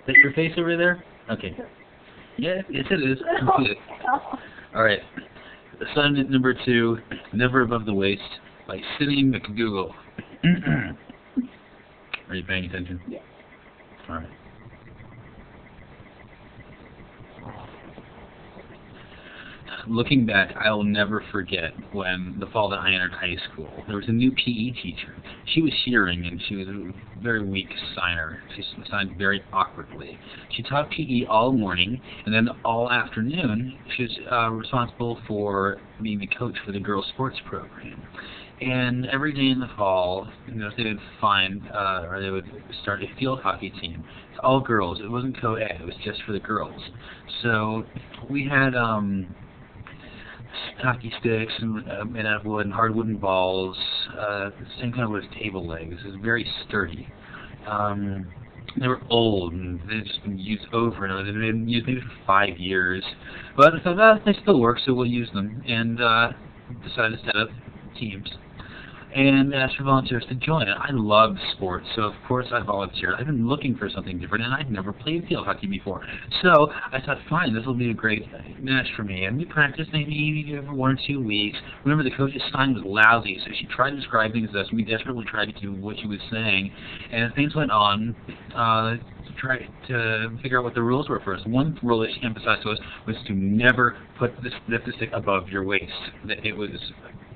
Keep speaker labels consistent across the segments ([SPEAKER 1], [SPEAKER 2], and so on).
[SPEAKER 1] that your face over there? Okay. Yeah, yes it is. All right. Assignment number 2, never above the waist, by Sidney McDougal. Are you paying attention?
[SPEAKER 2] Yes.
[SPEAKER 1] All right. Looking back, I'll never forget when the fall that I entered high school. There was a new PE teacher. She was hearing, and she was a very weak signer. She signed very awkwardly. She taught PE all morning, and then all afternoon, she was responsible for being the coach for the girls' sports program. And every day in the fall, they would or they would start a field hockey team. It's all girls. It wasn't co-ed. It was just for the girls. So we had hockey sticks made out of wood and hard wooden balls, the same kind of wood as table legs. It was very sturdy. They were old and they'd just been used over and over. They'd been used maybe for 5 years. But I thought, they still work, so we'll use them. And decided to set up teams and asked for volunteers to join it. I loved sports, so of course I volunteered. I've been looking for something different, and I'd never played field hockey before. So I thought, fine, this will be a great match for me. And we practiced maybe over 1 or 2 weeks. Remember, the coach's sign was lousy, so she tried to describe things to us, and we desperately tried to do what she was saying. And as things went on, try to figure out what the rules were first. One rule that she emphasized to us was to never lift the stick above your waist. That it was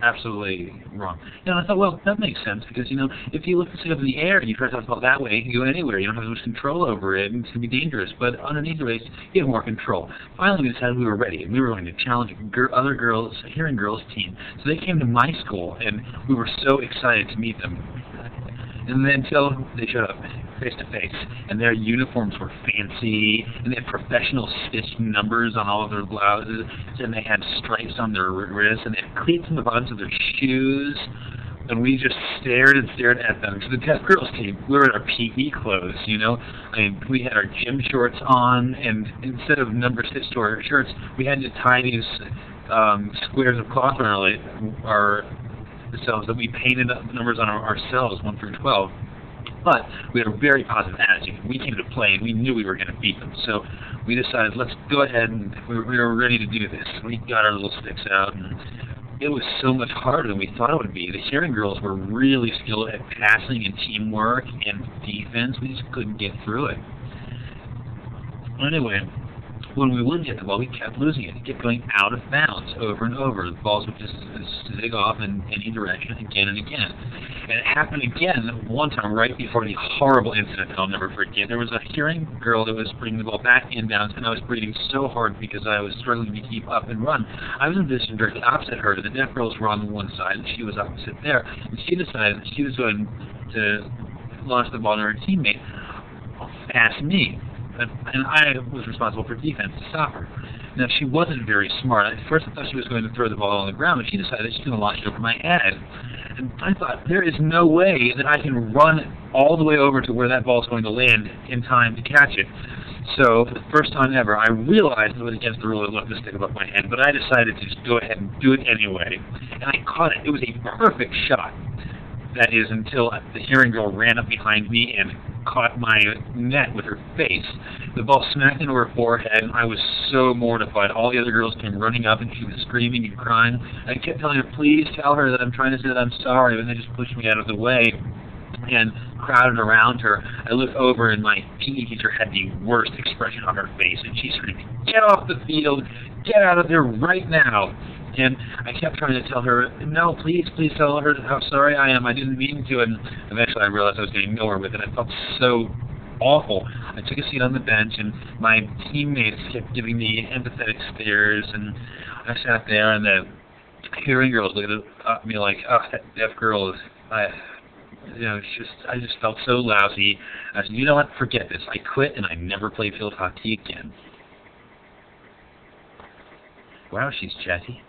[SPEAKER 1] absolutely wrong. And I thought, well, that makes sense, because, if you lift the stick up in the air and you try to toss the ball that way, you can go anywhere. You don't have as much control over it, and it's going to be dangerous. But underneath your waist, you have more control. Finally, we decided we were ready, and we were going to challenge other girls, hearing girls' team. So they came to my school, and we were so excited to meet them. And then until they showed up face to face, and their uniforms were fancy, and they had professional stitched numbers on all of their blouses, and they had stripes on their wrists, and they had cleats on the bottoms of their shoes, and we just stared and stared at them. So the Deaf Girls team, we were in our PE clothes, we had our gym shorts on, and instead of number stitched to our shirts, we had to tie these squares of cloth around ourselves that we painted up the numbers on ourselves, 1 through 12. But we had a very positive attitude. We came to play, and we knew we were going to beat them. So we decided, let's go ahead, and we were ready to do this. We got our little sticks out, and it was so much harder than we thought it would be. The hearing girls were really skilled at passing and teamwork and defense. We just couldn't get through it. Anyway, when we would get the ball, we kept losing it. It kept going out of bounds over and over. The balls would just zig off in any direction again and again. And it happened again one time right before the horrible incident that I'll never forget. There was a hearing girl that was bringing the ball back inbounds, and I was breathing so hard because I was struggling to keep up and run. I was in a position directly opposite her. The deaf girls were on one side, and she was opposite there. And she decided that she was going to launch the ball to her teammate past me. And I was responsible for defense to stop her. Now, she wasn't very smart. At first, I thought she was going to throw the ball on the ground, but she decided that she was going to launch it over my head. And I thought, there is no way that I can run all the way over to where that ball is going to land in time to catch it. So, for the first time ever, I realized it was against the rule to lift the stick above my head, but I decided to just go ahead and do it anyway. And I caught it. It was a perfect shot. That is, until the hearing girl ran up behind me and caught my net with her face. The ball smacked into her forehead, and I was so mortified. All the other girls came running up, and she was screaming and crying. I kept telling her, please tell her that I'm trying to say that I'm sorry, but they just pushed me out of the way and crowded around her. I looked over, and my PE teacher had the worst expression on her face, and she screamed, get off the field! Get out of there right now! And I kept trying to tell her, no, please tell her how sorry I am. I didn't mean to. And eventually I realized I was getting nowhere with it. I felt so awful. I took a seat on the bench, and my teammates kept giving me empathetic stares. And I sat there, and the hearing girls looked at me like, oh, that deaf girl is... I just felt so lousy. I said, you know what? Forget this. I quit, and I never played field hockey again. Wow, she's chatty.